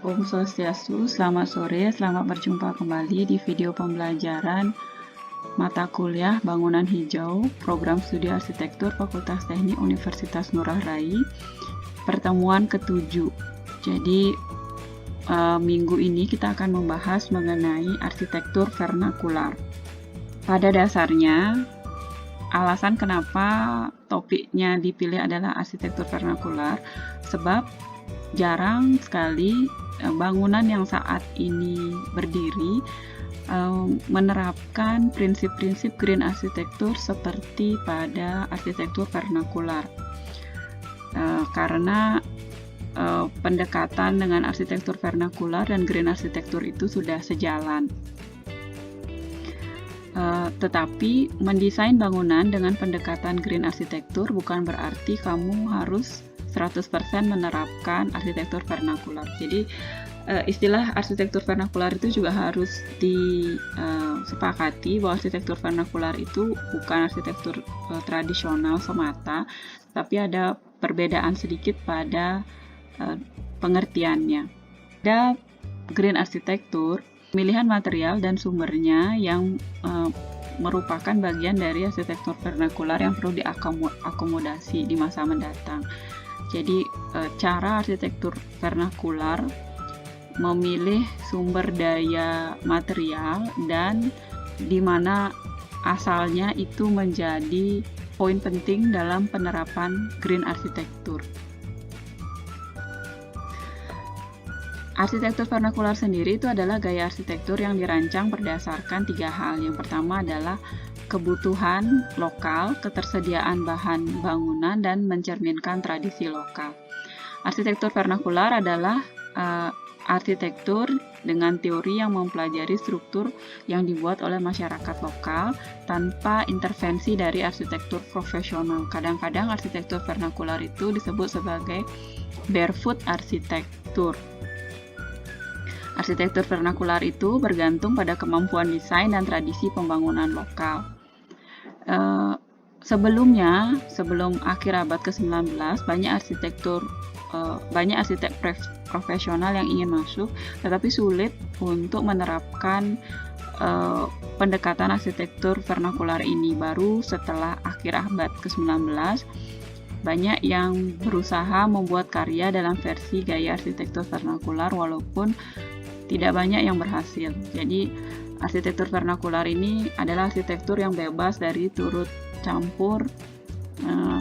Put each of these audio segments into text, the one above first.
Om Swastiastu, selamat sore, selamat berjumpa kembali di video pembelajaran mata kuliah Bangunan Hijau, Program Studi Arsitektur Fakultas Teknik Universitas Ngurah Rai, pertemuan ke-7. Jadi, minggu ini kita akan membahas mengenai arsitektur vernakular. Pada dasarnya, alasan kenapa topiknya dipilih adalah arsitektur vernakular, sebab jarang sekali bangunan yang saat ini berdiri menerapkan prinsip-prinsip green arsitektur seperti pada arsitektur vernakular. Karena pendekatan dengan arsitektur vernakular dan green arsitektur itu sudah sejalan. Tetapi mendesain bangunan dengan pendekatan green arsitektur bukan berarti kamu harus 100% menerapkan arsitektur vernakular. Jadi istilah arsitektur vernakular itu juga harus disepakati bahwa arsitektur vernakular itu bukan arsitektur tradisional semata, tapi ada perbedaan sedikit pada pengertiannya. Ada green arsitektur, pemilihan material dan sumbernya yang merupakan bagian dari arsitektur vernakular yang perlu diakomodasi di masa mendatang. Jadi cara arsitektur vernakular memilih sumber daya material dan di mana asalnya itu menjadi poin penting dalam penerapan green arsitektur. Arsitektur vernakular sendiri itu adalah gaya arsitektur yang dirancang berdasarkan 3 hal. Yang pertama adalah kebutuhan lokal, ketersediaan bahan bangunan, dan mencerminkan tradisi lokal. Arsitektur vernakular adalah arsitektur dengan teori yang mempelajari struktur yang dibuat oleh masyarakat lokal tanpa intervensi dari arsitektur profesional. Kadang-kadang arsitektur vernakular itu disebut sebagai barefoot arsitektur. Arsitektur vernakular itu bergantung pada kemampuan desain dan tradisi pembangunan lokal. Sebelum akhir abad ke-19, banyak arsitek profesional yang ingin masuk, tetapi sulit untuk menerapkan pendekatan arsitektur vernakular ini. Baru setelah akhir abad ke-19, banyak yang berusaha membuat karya dalam versi gaya arsitektur vernakular, walaupun tidak banyak yang berhasil. Jadi, arsitektur vernakular ini adalah arsitektur yang bebas dari turut campur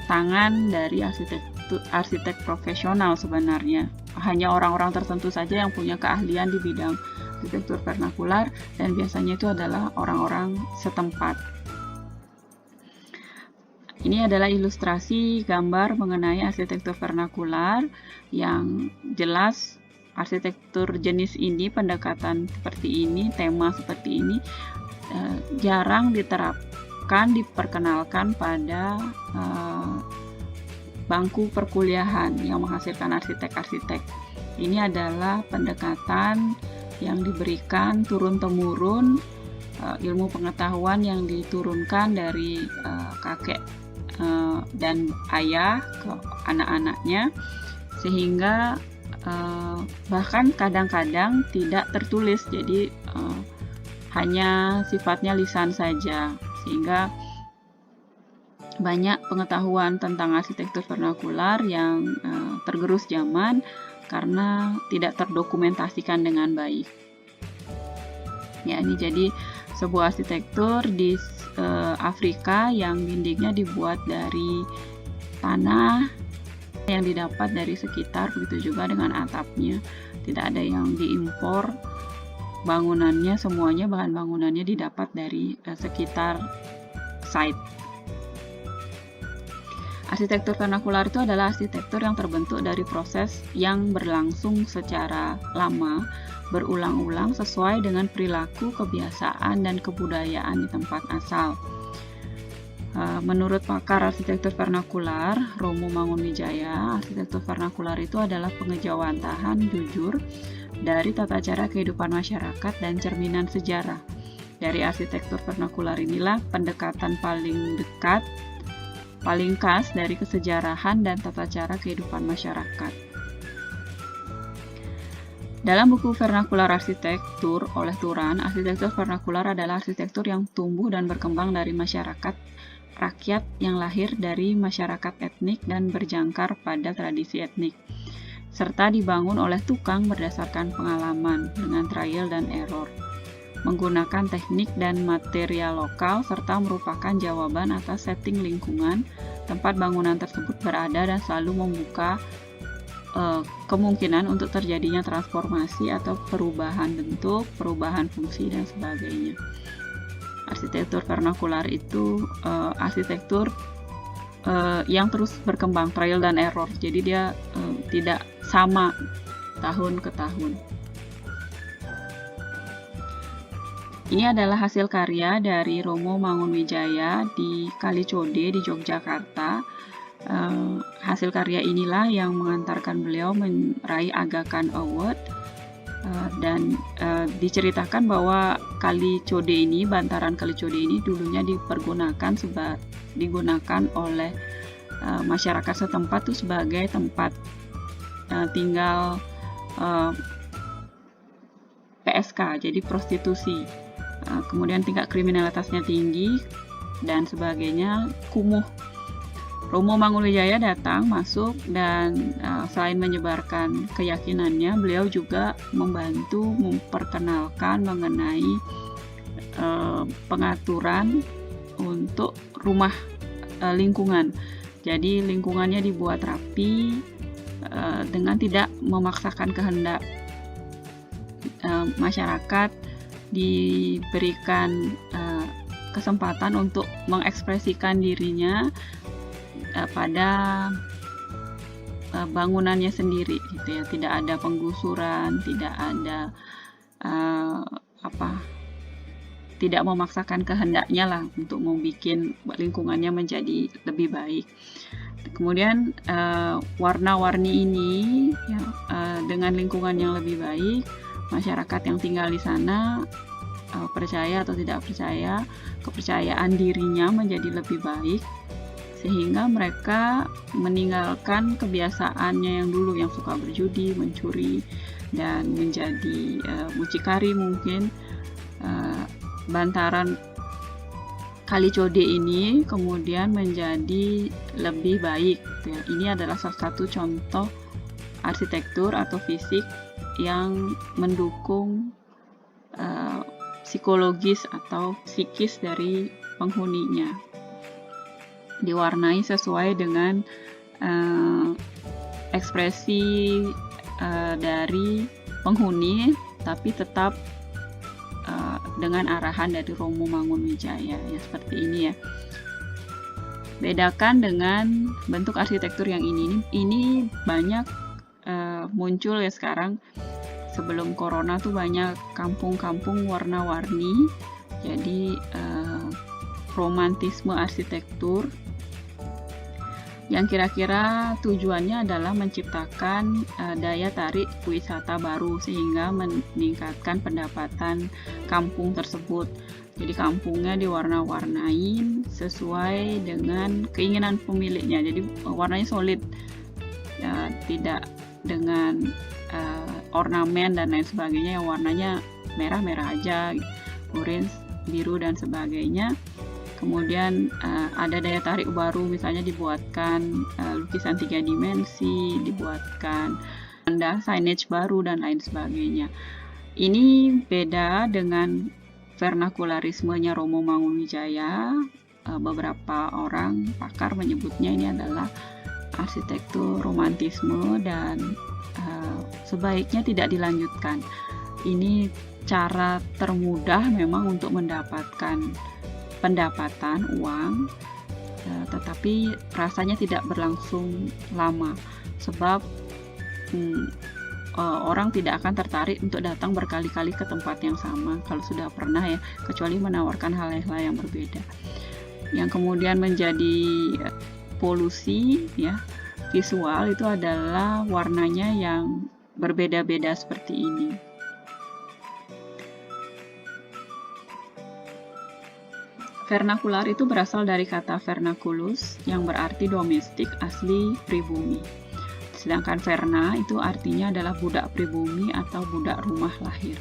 tangan dari arsitek profesional sebenarnya. Hanya orang-orang tertentu saja yang punya keahlian di bidang arsitektur vernakular, dan biasanya itu adalah orang-orang setempat. Ini adalah ilustrasi gambar mengenai arsitektur vernakular yang jelas. Arsitektur jenis ini, pendekatan seperti ini, tema seperti ini jarang diperkenalkan pada bangku perkuliahan yang menghasilkan arsitek-arsitek. Ini adalah pendekatan yang diberikan turun-temurun, ilmu pengetahuan yang diturunkan dari kakek dan ayah ke anak-anaknya, sehingga bahkan kadang-kadang tidak tertulis, jadi hanya sifatnya lisan saja, sehingga banyak pengetahuan tentang arsitektur vernakular yang tergerus zaman karena tidak terdokumentasikan dengan baik. Ya, ini jadi sebuah arsitektur di Afrika yang dindingnya dibuat dari tanah yang didapat dari sekitar, begitu juga dengan atapnya. Tidak ada yang diimpor bangunannya, semuanya bahan bangunannya didapat dari sekitar site. Arsitektur vernakular itu adalah arsitektur yang terbentuk dari proses yang berlangsung secara lama, berulang-ulang sesuai dengan perilaku, kebiasaan, dan kebudayaan di tempat asal. Menurut pakar arsitektur vernakular, Romo Mangunwijaya, arsitektur vernakular itu adalah pengejawantahan jujur dari tata cara kehidupan masyarakat dan cerminan sejarah. Dari arsitektur vernakular inilah pendekatan paling khas dari kesejarahan dan tata cara kehidupan masyarakat. Dalam buku Vernacular Arsitektur oleh Turan, arsitektur vernakular adalah arsitektur yang tumbuh dan berkembang dari masyarakat rakyat yang lahir dari masyarakat etnik dan berjangkar pada tradisi etnik, serta dibangun oleh tukang berdasarkan pengalaman dengan trial dan error, menggunakan teknik dan material lokal, serta merupakan jawaban atas setting lingkungan tempat bangunan tersebut berada dan selalu membuka kemungkinan untuk terjadinya transformasi atau perubahan bentuk, perubahan fungsi, dan sebagainya. Arsitektur vernakular itu arsitektur yang terus berkembang, trial dan error, jadi dia tidak sama tahun ke tahun. Ini adalah hasil karya dari Romo Mangunwijaya di Kalicode di Yogyakarta. Hasil karya inilah yang mengantarkan beliau meraih Aga Khan Award, dan diceritakan bahwa Kalicode ini, bantaran Kalicode ini dulunya digunakan oleh masyarakat setempat tuh sebagai tempat tinggal PSK, jadi prostitusi. Kemudian tingkat kriminalitasnya tinggi dan sebagainya, kumuh. Romo Mangunwijaya datang, masuk, dan selain menyebarkan keyakinannya, beliau juga membantu memperkenalkan mengenai pengaturan untuk rumah lingkungan. Jadi lingkungannya dibuat rapi dengan tidak memaksakan kehendak. Masyarakat diberikan kesempatan untuk mengekspresikan dirinya pada bangunannya sendiri, gitu ya. Tidak ada penggusuran, tidak ada tidak memaksakan kehendaknya lah untuk membuat lingkungannya menjadi lebih baik. Kemudian warna-warni ini ya, dengan lingkungan yang lebih baik, masyarakat yang tinggal di sana percaya atau tidak percaya, kepercayaan dirinya menjadi lebih baik, sehingga mereka meninggalkan kebiasaannya yang dulu, yang suka berjudi, mencuri, dan menjadi mucikari mungkin. Bantaran Kalicode ini kemudian menjadi lebih baik. Ini adalah salah satu contoh arsitektur atau fisik yang mendukung psikologis atau psikis dari penghuninya. Diwarnai sesuai dengan ekspresi dari penghuni, tapi tetap dengan arahan dari Romo Mangunwijaya, ya seperti ini ya. Bedakan dengan bentuk arsitektur yang ini banyak muncul ya sekarang. Sebelum corona tuh banyak kampung-kampung warna-warni, jadi romantisme arsitektur yang kira-kira tujuannya adalah menciptakan daya tarik wisata baru sehingga meningkatkan pendapatan kampung tersebut. Jadi kampungnya diwarna-warnain sesuai dengan keinginan pemiliknya. Jadi warnanya solid, tidak dengan ornamen dan lain sebagainya yang warnanya merah-merah aja, orange, biru dan sebagainya. Kemudian ada daya tarik baru, misalnya dibuatkan lukisan 3 dimensi, dibuatkan tanda signage baru dan lain sebagainya. Ini beda dengan vernakularismenya Romo Mangunwijaya. Beberapa orang pakar menyebutnya ini adalah arsitektur romantisme dan sebaiknya tidak dilanjutkan. Ini cara termudah memang untuk mendapatkan pendapatan uang, tetapi rasanya tidak berlangsung lama sebab orang tidak akan tertarik untuk datang berkali-kali ke tempat yang sama kalau sudah pernah ya, kecuali menawarkan hal-hal yang berbeda. Yang kemudian menjadi polusi ya visual itu adalah warnanya yang berbeda-beda seperti ini. Vernakular itu berasal dari kata vernaculus yang berarti domestik, asli pribumi. Sedangkan verna itu artinya adalah budak pribumi atau budak rumah lahir.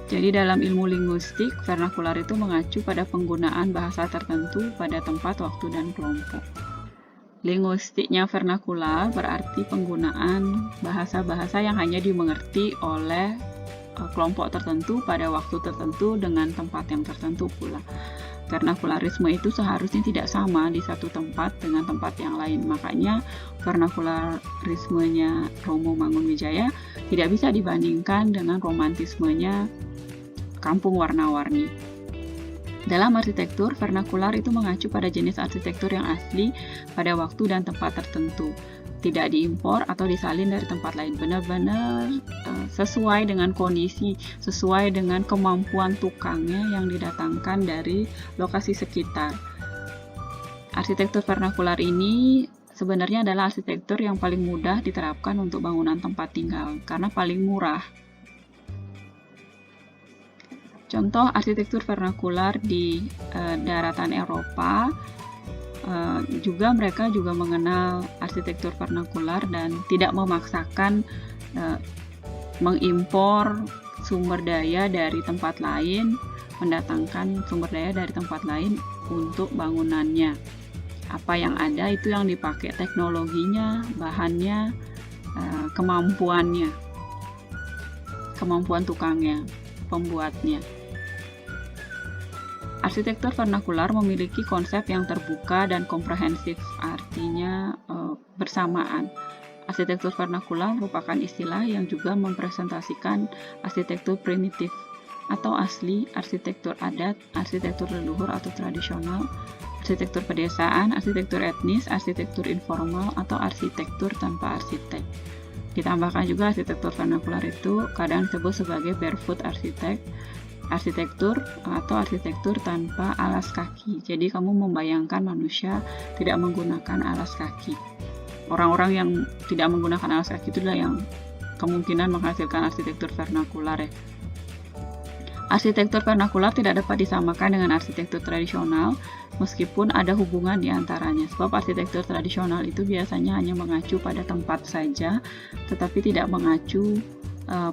Jadi dalam ilmu linguistik, vernakular itu mengacu pada penggunaan bahasa tertentu pada tempat, waktu, dan kelompok. Linguistiknya vernakular berarti penggunaan bahasa-bahasa yang hanya dimengerti oleh kelompok tertentu pada waktu tertentu dengan tempat yang tertentu pula. Vernakularisme itu seharusnya tidak sama di satu tempat dengan tempat yang lain. Makanya vernakularismenya Romo Mangunwijaya tidak bisa dibandingkan dengan romantismenya Kampung Warna-Warni. Dalam arsitektur, vernakular itu mengacu pada jenis arsitektur yang asli pada waktu dan tempat tertentu. Tidak diimpor atau disalin dari tempat lain. Benar-benar sesuai dengan kondisi, sesuai dengan kemampuan tukangnya yang didatangkan dari lokasi sekitar. Arsitektur vernakular ini sebenarnya adalah arsitektur yang paling mudah diterapkan untuk bangunan tempat tinggal karena paling murah. Contoh arsitektur vernakular di daratan Eropa, juga mereka juga mengenal arsitektur vernakular dan tidak memaksakan mengimpor sumber daya dari tempat lain, mendatangkan sumber daya dari tempat lain untuk bangunannya. Apa yang ada itu yang dipakai, teknologinya, bahannya, kemampuan tukangnya, pembuatnya. Arsitektur vernakular memiliki konsep yang terbuka dan komprehensif, artinya bersamaan. Arsitektur vernakular merupakan istilah yang juga mempresentasikan arsitektur primitif atau asli, arsitektur adat, arsitektur leluhur atau tradisional, arsitektur pedesaan, arsitektur etnis, arsitektur informal, atau arsitektur tanpa arsitek. Ditambahkan juga arsitektur vernakular itu kadang disebut sebagai barefoot arsitektur atau arsitektur tanpa alas kaki. Jadi kamu membayangkan manusia tidak menggunakan alas kaki. Orang-orang yang tidak menggunakan alas kaki itulah yang kemungkinan menghasilkan arsitektur vernakular ya. Arsitektur vernakular tidak dapat disamakan dengan arsitektur tradisional meskipun ada hubungan di antaranya. Sebab arsitektur tradisional itu biasanya hanya mengacu pada tempat saja, tetapi tidak mengacu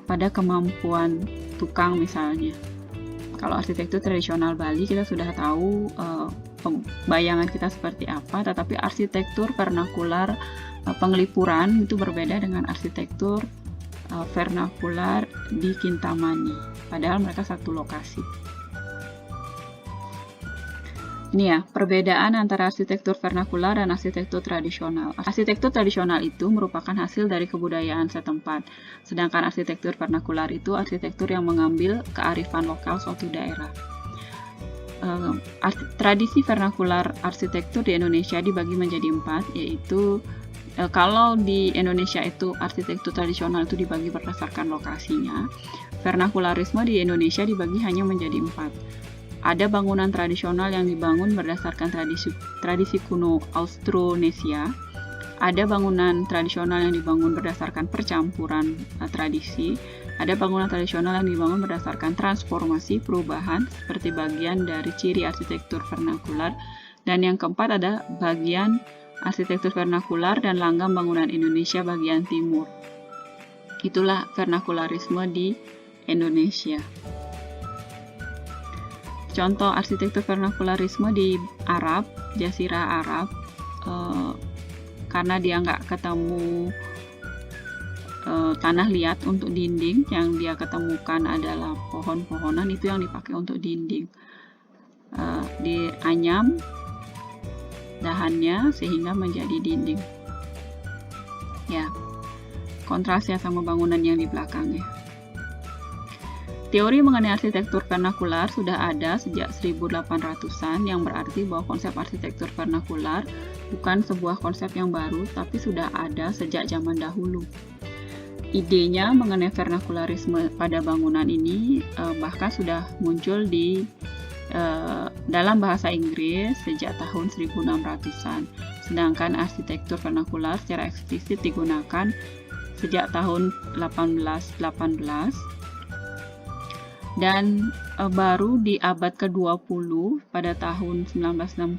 pada kemampuan tukang misalnya. Kalau arsitektur tradisional Bali kita sudah tahu bayangan kita seperti apa, tetapi arsitektur vernakular Penglipuran itu berbeda dengan arsitektur vernakular di Kintamani, padahal mereka satu lokasi. Ini ya, perbedaan antara arsitektur vernakular dan arsitektur tradisional. Arsitektur tradisional itu merupakan hasil dari kebudayaan setempat, sedangkan arsitektur vernakular itu arsitektur yang mengambil kearifan lokal suatu daerah. Tradisi vernakular arsitektur di Indonesia dibagi menjadi 4, yaitu kalau di Indonesia itu arsitektur tradisional itu dibagi berdasarkan lokasinya, vernakularisme di Indonesia dibagi hanya menjadi 4. Ada bangunan tradisional yang dibangun berdasarkan tradisi kuno Austronesia. Ada bangunan tradisional yang dibangun berdasarkan percampuran tradisi. Ada bangunan tradisional yang dibangun berdasarkan transformasi perubahan seperti bagian dari ciri arsitektur vernakular. Dan yang keempat ada bagian arsitektur vernakular dan langgam bangunan Indonesia bagian timur. Itulah vernakularisme di Indonesia. Contoh arsitektur vernakularisme di Arab, Jazirah Arab, karena dia nggak ketemu tanah liat untuk dinding, yang dia ketemukan adalah pohon-pohonan, itu yang dipakai untuk dinding. Dianyam dahannya sehingga menjadi dinding. Ya, kontrasnya sama bangunan yang di belakangnya. Teori mengenai arsitektur vernakular sudah ada sejak 1800-an, yang berarti bahwa konsep arsitektur vernakular bukan sebuah konsep yang baru, tapi sudah ada sejak zaman dahulu. Idenya mengenai vernakularisme pada bangunan ini bahkan sudah muncul di dalam bahasa Inggris sejak tahun 1600-an. Sedangkan arsitektur vernakular secara eksplisit digunakan sejak tahun 1818. Dan baru di abad ke-20 pada tahun 1964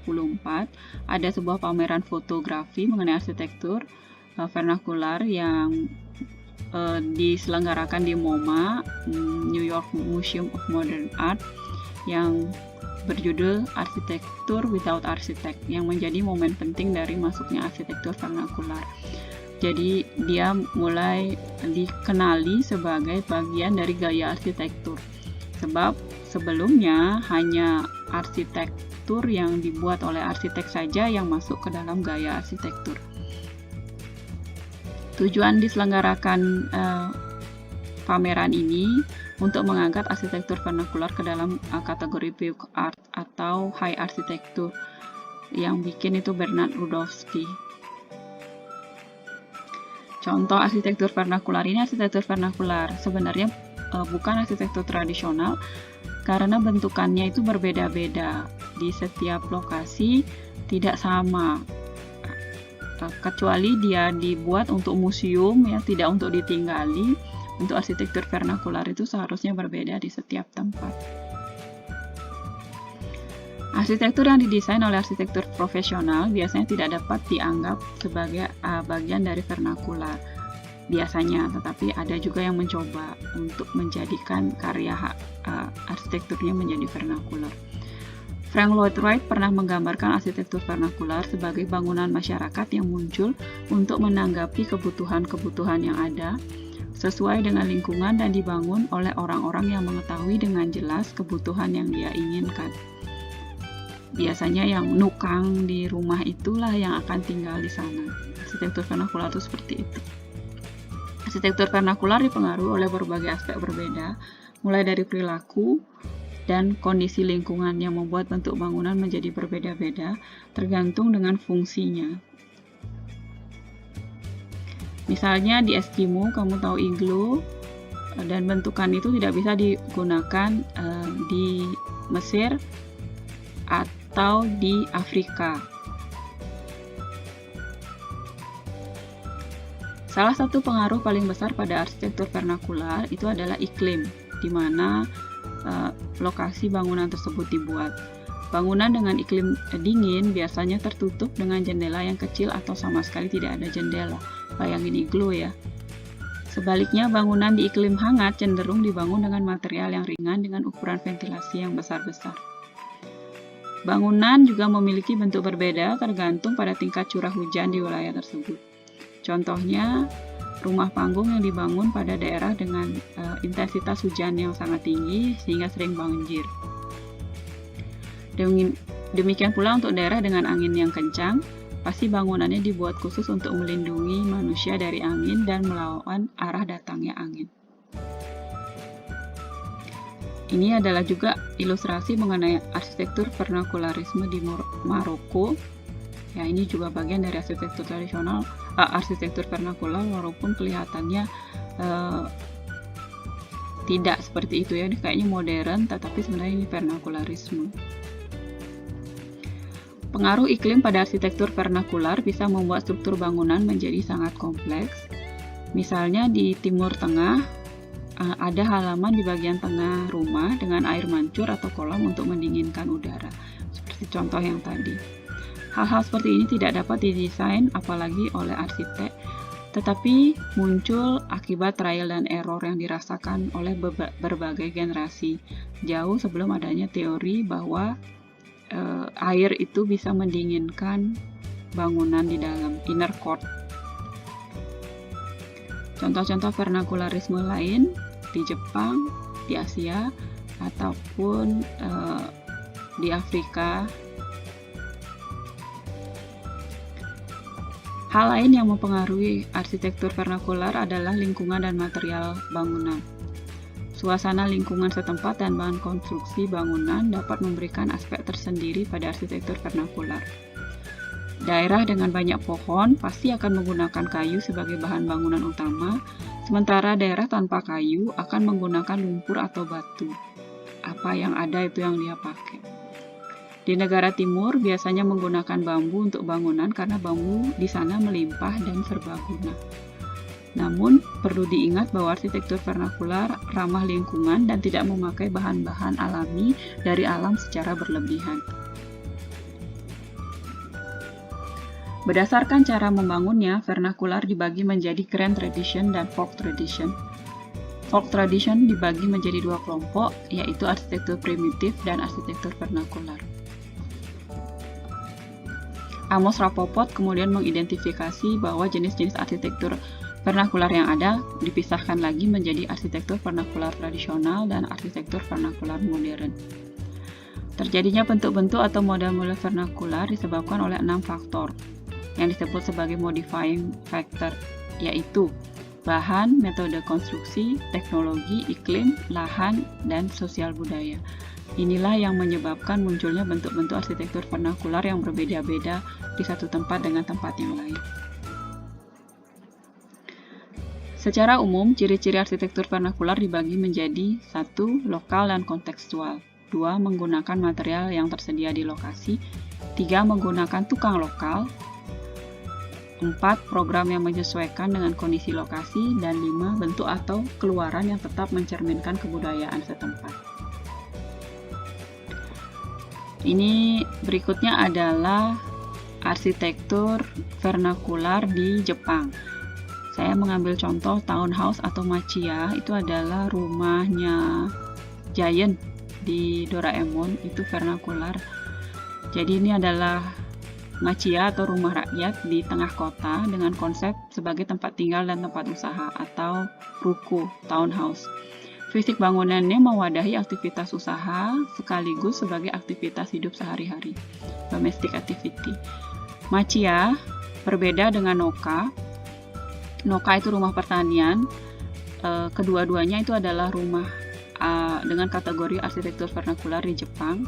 ada sebuah pameran fotografi mengenai arsitektur vernakular yang diselenggarakan di MoMA, New York Museum of Modern Art, yang berjudul Arsitektur Without Architect, yang menjadi momen penting dari masuknya arsitektur vernakular. Jadi dia mulai dikenali sebagai bagian dari gaya arsitektur, sebab sebelumnya hanya arsitektur yang dibuat oleh arsitek saja yang masuk ke dalam gaya arsitektur. Tujuan diselenggarakan pameran ini untuk mengangkat arsitektur vernakular ke dalam kategori Puke Art atau High Architecture, yang bikin itu Bernard Rudolfsky. Contoh arsitektur vernakular ini, arsitektur vernakular sebenarnya bukan arsitektur tradisional karena bentukannya itu berbeda-beda di setiap lokasi, tidak sama, kecuali dia dibuat untuk museum ya, tidak untuk ditinggali. Untuk arsitektur vernakular itu seharusnya berbeda di setiap tempat. Arsitektur yang didesain oleh arsitektur profesional biasanya tidak dapat dianggap sebagai bagian dari vernakular biasanya, tetapi ada juga yang mencoba untuk menjadikan karya arsitekturnya menjadi vernakular. Frank Lloyd Wright pernah menggambarkan arsitektur vernakular sebagai bangunan masyarakat yang muncul untuk menanggapi kebutuhan-kebutuhan yang ada sesuai dengan lingkungan dan dibangun oleh orang-orang yang mengetahui dengan jelas kebutuhan yang dia inginkan. Biasanya yang nukang di rumah itulah yang akan tinggal di sana. Arsitektur vernakular itu seperti itu. Arsitektur vernakular dipengaruhi oleh berbagai aspek berbeda, mulai dari perilaku dan kondisi lingkungan yang membuat bentuk bangunan menjadi berbeda-beda tergantung dengan fungsinya. Misalnya di Eskimo, kamu tahu igloo, dan bentukan itu tidak bisa digunakan di Mesir atau di Afrika. Salah satu pengaruh paling besar pada arsitektur vernakular itu adalah iklim, di mana lokasi bangunan tersebut dibuat. Bangunan dengan iklim dingin biasanya tertutup dengan jendela yang kecil atau sama sekali tidak ada jendela. Bayangin igloo ya. Sebaliknya, bangunan di iklim hangat cenderung dibangun dengan material yang ringan dengan ukuran ventilasi yang besar-besar. Bangunan juga memiliki bentuk berbeda tergantung pada tingkat curah hujan di wilayah tersebut. Contohnya, rumah panggung yang dibangun pada daerah dengan intensitas hujan yang sangat tinggi sehingga sering banjir. Demikian pula untuk daerah dengan angin yang kencang, pasti bangunannya dibuat khusus untuk melindungi manusia dari angin dan melawan arah datangnya angin. Ini adalah juga ilustrasi mengenai arsitektur vernakularisme di Maroko. Ya, ini juga bagian dari arsitektur tradisional, arsitektur vernakular, walaupun kelihatannya tidak seperti itu ya, kayaknya modern, tetapi sebenarnya ini vernakularisme. Pengaruh iklim pada arsitektur vernakular bisa membuat struktur bangunan menjadi sangat kompleks. Misalnya di Timur Tengah, ada halaman di bagian tengah rumah dengan air mancur atau kolam untuk mendinginkan udara, seperti contoh yang tadi. Hal-hal seperti ini tidak dapat didesain apalagi oleh arsitek, tetapi muncul akibat trial dan error yang dirasakan oleh berbagai generasi, jauh sebelum adanya teori bahwa air itu bisa mendinginkan bangunan di dalam inner court. Contoh-contoh vernakularisme lain di Jepang, di Asia, ataupun di Afrika. Hal lain yang mempengaruhi arsitektur vernakular adalah lingkungan dan material bangunan. Suasana lingkungan setempat dan bahan konstruksi bangunan dapat memberikan aspek tersendiri pada arsitektur vernakular. Daerah dengan banyak pohon pasti akan menggunakan kayu sebagai bahan bangunan utama, sementara daerah tanpa kayu akan menggunakan lumpur atau batu. Apa yang ada itu yang dia pakai. Di negara timur biasanya menggunakan bambu untuk bangunan karena bambu di sana melimpah dan serbaguna. Namun, perlu diingat bahwa arsitektur vernakular ramah lingkungan dan tidak memakai bahan-bahan alami dari alam secara berlebihan. Berdasarkan cara membangunnya, vernakular dibagi menjadi Grand Tradition dan Folk Tradition. Folk Tradition dibagi menjadi dua kelompok, yaitu arsitektur primitif dan arsitektur vernakular. Amos Rapoport kemudian mengidentifikasi bahwa jenis-jenis arsitektur vernakular yang ada dipisahkan lagi menjadi arsitektur vernakular tradisional dan arsitektur vernakular modern. Terjadinya bentuk-bentuk atau model-model vernakular disebabkan oleh 6 faktor yang disebut sebagai modifying factor, yaitu bahan, metode konstruksi, teknologi, iklim, lahan, dan sosial budaya. Inilah yang menyebabkan munculnya bentuk-bentuk arsitektur vernakular yang berbeda-beda di satu tempat dengan tempat yang lain. Secara umum, ciri-ciri arsitektur vernakular dibagi menjadi 1. Lokal dan kontekstual, 2. Menggunakan material yang tersedia di lokasi, 3. Menggunakan tukang lokal, 4. Program yang menyesuaikan dengan kondisi lokasi, dan 5. Bentuk atau keluaran yang tetap mencerminkan kebudayaan setempat. Ini berikutnya adalah arsitektur vernakular di Jepang. Saya mengambil contoh townhouse atau machiya, itu adalah rumahnya Giant di Doraemon, itu vernakular. Jadi ini adalah machiya atau rumah rakyat di tengah kota dengan konsep sebagai tempat tinggal dan tempat usaha atau ruko, townhouse. Fisik bangunannya mewadahi aktivitas usaha sekaligus sebagai aktivitas hidup sehari-hari, domestic activity. Machiya berbeda dengan Noka. Noka itu rumah pertanian. Kedua-duanya itu adalah rumah dengan kategori arsitektur vernakular di Jepang.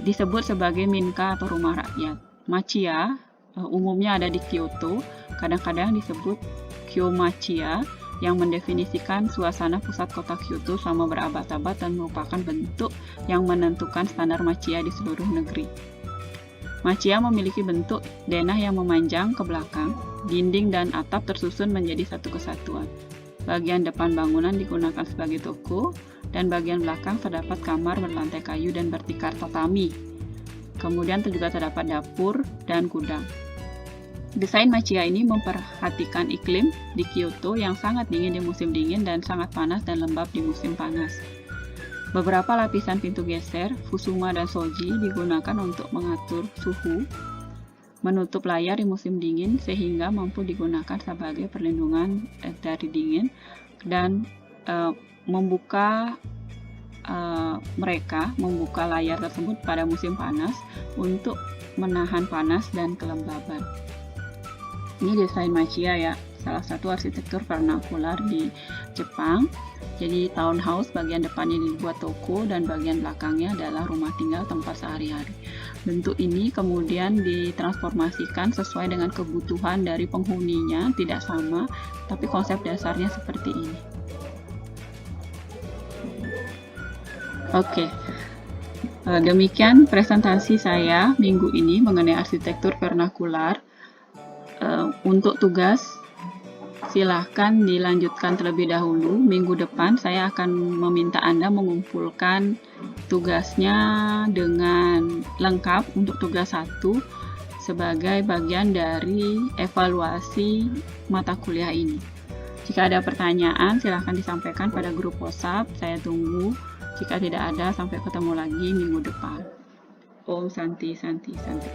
Disebut sebagai minka atau rumah rakyat. Machiya umumnya ada di Kyoto, kadang-kadang disebut Kyomachiya, yang mendefinisikan suasana pusat kota Kyoto selama berabad-abad dan merupakan bentuk yang menentukan standar machiya di seluruh negeri. Machiya memiliki bentuk denah yang memanjang ke belakang, dinding dan atap tersusun menjadi satu kesatuan. Bagian depan bangunan digunakan sebagai toko, dan bagian belakang terdapat kamar berlantai kayu dan bertikar tatami. Kemudian juga terdapat dapur dan gudang. Desain machiya ini memperhatikan iklim di Kyoto yang sangat dingin di musim dingin dan sangat panas dan lembab di musim panas. Beberapa lapisan pintu geser, fusuma dan shoji digunakan untuk mengatur suhu, menutup layar di musim dingin sehingga mampu digunakan sebagai perlindungan dari dingin, dan membuka layar tersebut pada musim panas untuk menahan panas dan kelembaban. Ini desain machiya ya, salah satu arsitektur vernakular di Jepang. Jadi townhouse bagian depannya dibuat toko dan bagian belakangnya adalah rumah tinggal tempat sehari-hari. Bentuk ini kemudian ditransformasikan sesuai dengan kebutuhan dari penghuninya, tidak sama, tapi konsep dasarnya seperti ini. Oke. Demikian presentasi saya minggu ini mengenai arsitektur vernakular. Untuk tugas, silahkan dilanjutkan terlebih dahulu. Minggu depan saya akan meminta Anda mengumpulkan tugasnya dengan lengkap untuk tugas 1 sebagai bagian dari evaluasi mata kuliah ini. Jika ada pertanyaan, silahkan disampaikan pada grup WhatsApp. Saya tunggu. Jika tidak ada, sampai ketemu lagi minggu depan. Om Santi Santi Santi.